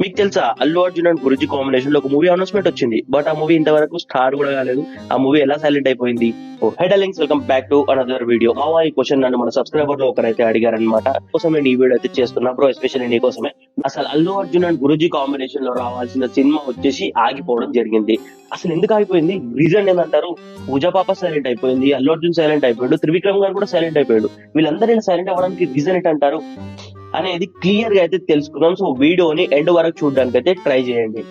మీకు తెలుసా Allu Arjun and Guruji combination లో ఒక మూవీ అనౌన్స్మెంట్ వచ్చింది. బట్ ఆ మూవీ ఇంతవరకు స్టార్ట్ కూడా కాలేదు. ఆ మూవీ ఎలా సైలెంట్ అయిపోయింది? Oh head links, welcome back to another video. మావా ఈ క్వశ్చన్ నన్ను మన సబ్స్క్రైబర్ లో ఒకరైతే అడిగారనమాట. కోసం నేను ఈ వీడియో అయితే చేస్తున్నా బ్రో, ఎస్పెషల్లీ నీ కోసమే. అసలు అల్లు అర్జున్ అండ్ గురుజీ కాంబినేషన్ లో రావాల్సిన సినిమా వచ్చేసి ఆగిపోవడం జరిగింది. అసలు ఎందుకు ఆగిపోయింది? రీజన్ ఏంటంటారు? పూజా పాప సైలెంట్ అయిపోయింది, అల్లు అర్జున్ సైలెంట్ అయిపోయాడు, త్రివిక్రమ్ గారు కూడా సైలెంట్ అయిపోయాడు. వీళ్ళందరూ సైలెంట్ అవ్వడానికి రీజన్ ఏంటంటారు అనేది క్లియర్ గా అయితే తెలుసుకుందాం. సో వీడియోని ఎండ్ వరకు చూడడానికి అయితే ట్రై చేయండి.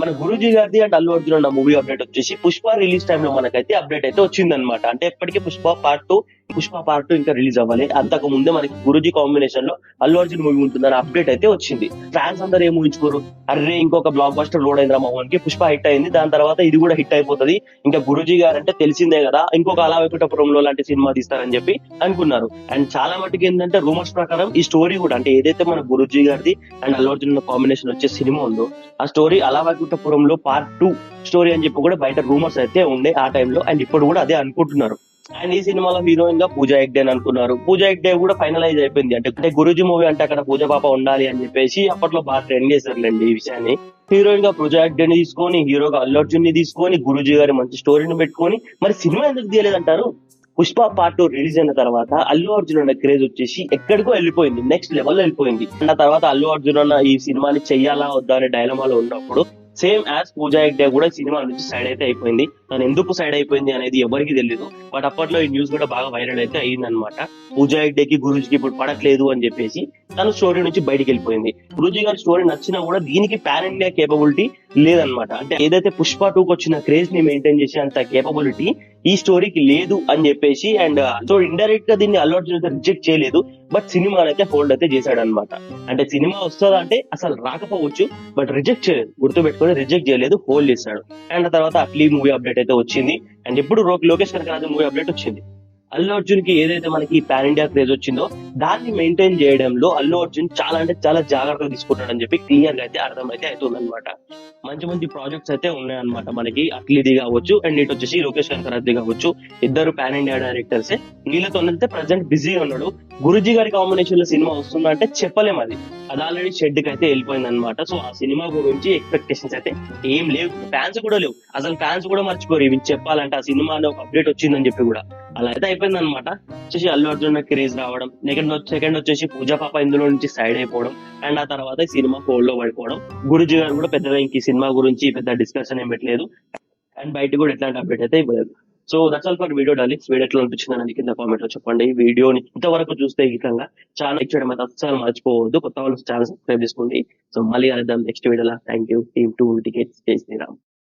మన గురూజీ గారిది అండ్ అల్లు అర్జున్ అన్న మూవీ అప్డేట్ వచ్చేసి పుష్ప రిలీజ్ టైమ్ లో మనకైతే అప్డేట్ అయితే వచ్చిందనమాట. అంటే ఎప్పటికీ పుష్ప పార్ట్ 2 ఇంకా రిలీజ్ అవ్వాలి. అంతకు ముందే మనకి గురూజీ కాంబినేషన్ లో అల్లు అర్జున్ మూవీ ఉంటుందని అప్డేట్ అయితే వచ్చింది. ఫ్యాన్స్ అందరూ ఏం ఊహించుకోరు, అరే ఇంకొక బ్లాక్ బస్టర్ లోడ్ అయింది మోహన్ కి, పుష్ప హిట్ అయింది, దాని తర్వాత ఇది కూడా హిట్ అయిపోతుంది, ఇంకా గురూజీ గారు అంటే తెలిసిందే కదా, ఇంకొక అలా వైకుంఠపురంలో లాంటి సినిమా తీస్తారని చెప్పి అనుకున్నారు. అండ్ చాలా మటుకు ఏంటంటే రూమర్స్ ప్రకారం ఈ స్టోరీ కూడా, అంటే ఏదైతే మన గురూజీ గారిది అండ్ అల్లు అర్జున్ కాంబినేషన్ వచ్చే సినిమా ఉందో ఆ స్టోరీ అలా వైకుంఠపురంలో పార్ట్ 2 స్టోరీ అని చెప్పి కూడా బయట రూమర్స్ అయితే ఉండే ఆ టైంలో. అండ్ ఇప్పుడు కూడా అదే అనుకుంటున్నారు. అండ్ ఈ సినిమాలో హీరోయిన్ గా పూజా హెగ్డే అని అనుకున్నారు. పూజా హెగ్డే కూడా ఫైనలైజ్ అయిపోయింది. అంటే గురూజీ మూవీ అంటే అక్కడ పూజా పాప ఉండాలి అని చెప్పేసి అప్పట్లో బాగా ట్రెండ్ చేశారులేండి ఈ విషయాన్ని. హీరోయిన్ గా పూజా హెగ్డే ని తీసుకొని, హీరోగా అల్లు అర్జున్ ని తీసుకొని, గురూజీ గారి మంచి స్టోరీని పెట్టుకొని మరి సినిమా ఎందుకు తీయలేదంటారు? పుష్ప పార్ట్ 2 రిలీజ్ అయిన తర్వాత అల్లు అర్జున్ అన్న క్రేజ్ వచ్చేసి ఎక్కడికో వెళ్ళిపోయింది, నెక్స్ట్ లెవెల్ లో వెళ్ళిపోయింది. ఆ తర్వాత అల్లు అర్జున్ అన్న ఈ సినిమాని చెయ్యాలా వద్దా అనే డైలమాలో ఉన్నప్పుడు సేమ్ యాజ్ పూజా హెగ్డే కూడా సినిమా నుంచి సైడ్ అయితే అయిపోయింది. తను ఎందుకు సైడ్ అయిపోయింది అనేది ఎవరికి తెలియదు. బట్ అప్పట్లో ఈ న్యూస్ కూడా బాగా వైరల్ అయితే అయిందనమాట. పూజా హెగ్డేకి గురూజీకి ఇప్పుడు పడట్లేదు అని చెప్పేసి తను స్టోరీ నుంచి బయటికి వెళ్ళిపోయింది. గురూజీ గారి స్టోరీ నచ్చినా కూడా దీనికి పాన్ ఇండియా కేపబిలిటీ లేదనమాట. అంటే ఏదైతే పుష్ప 2కి వచ్చిన క్రేజ్ ని మెయింటైన్ చేసే అంత కేపబిలిటీ ఈ స్టోరీకి లేదు అని చెప్పేసి, అండ్ సో ఇండైరెక్ట్ గా దీన్ని అల్లు అర్జున్ అయితే రిజెక్ట్ చేయలేదు, బట్ సినిమా అయితే హోల్డ్ అయితే చేశాడు అనమాట. అంటే సినిమా వస్తుందా అంటే అసలు రాకపోవచ్చు, బట్ రిజెక్ట్ చేయలేదు, గుర్తుపెట్టుకుని రిజెక్ట్ చేయలేదు, హోల్డ్ చేశాడు. అండ్ తర్వాత అట్లీ మూవీ అప్డేట్ అయితే వచ్చింది. అండ్ ఇప్పుడు లోకేష్ కనకరాజు మూవీ అప్డేట్ వచ్చింది. అల్లు అర్జున్ కి ఏదైతే మనకి పాన్ ఇండియా క్రేజ్ వచ్చిందో దాన్ని మెయింటైన్ చేయడంలో అల్లు అర్జున్ చాలా అంటే చాలా జాగ్రత్తగా తీసుకుంటాడని చెప్పి క్లియర్ గా అయితే అర్థమైతే అవుతుంది అనమాట. మంచి మంచి ప్రాజెక్ట్స్ అయితే ఉన్నాయన్నమాట మనకి. అట్లీది కావచ్చు అండ్ ఇటు వచ్చేసి లోకేష్ కనకరాజ్ కావచ్చు, ఇద్దరు పాన్ ఇండియా డైరెక్టర్స్. వీళ్ళతో ప్రజెంట్ బిజీగా ఉన్నాడు. గురుజీ గారి కాంబినేషన్ లో సినిమా వస్తుందా అంటే చెప్పలేము. అది ఆల్రెడీ షెడ్ కి అయితే వెళ్ళిపోయింది అనమాట. సో ఆ సినిమా గురించి ఎక్స్పెక్టేషన్స్ అయితే ఏం లేవు, ఫ్యాన్స్ కూడా లేవు. అసలు ఫ్యాన్స్ కూడా మర్చిపోరు ఇవి చెప్పాలంటే ఆ సినిమాలో ఒక అప్డేట్ వచ్చిందని చెప్పి కూడా. అలా అయితే అయిపోయింది అనమాట. వచ్చేసి అల్లు అర్జున్ క్రేజ్ రావడం, సెకండ్ వచ్చేసి పూజా పాప ఇందులో నుంచి సైడ్ అయిపోవడం, అండ్ ఆ తర్వాత ఈ సినిమా ఫోల్డ్ లో పడిపోవడం. గురుజీ గారు కూడా పెద్దగా ఇంక సినిమా గురించి పెద్ద డిస్కషన్ ఏం పెట్టలేదు, అండ్ బయట కూడా ఎట్లాంటి అప్డేట్ అయితే ఇవ్వలేదు. So that's all for video darlings. Video ఎట్లా అనిపించింది అనేది కింద కామెంట్ లో చెప్పండి. వీడియోని ఇంతవరకు చూస్తే హితంగా ఛానల్ ఇచ్చడం అయితే అస్సలు మర్చిపోవద్దు. కొత్త వాళ్ళు ఛానల్ సబ్స్క్రైబ్ చేసుకోండి. సో మళ్ళీ కలుద్దాం నెక్స్ట్ వీడియోలో. Thank you team 2 tickets. జై శ్రీరామ్.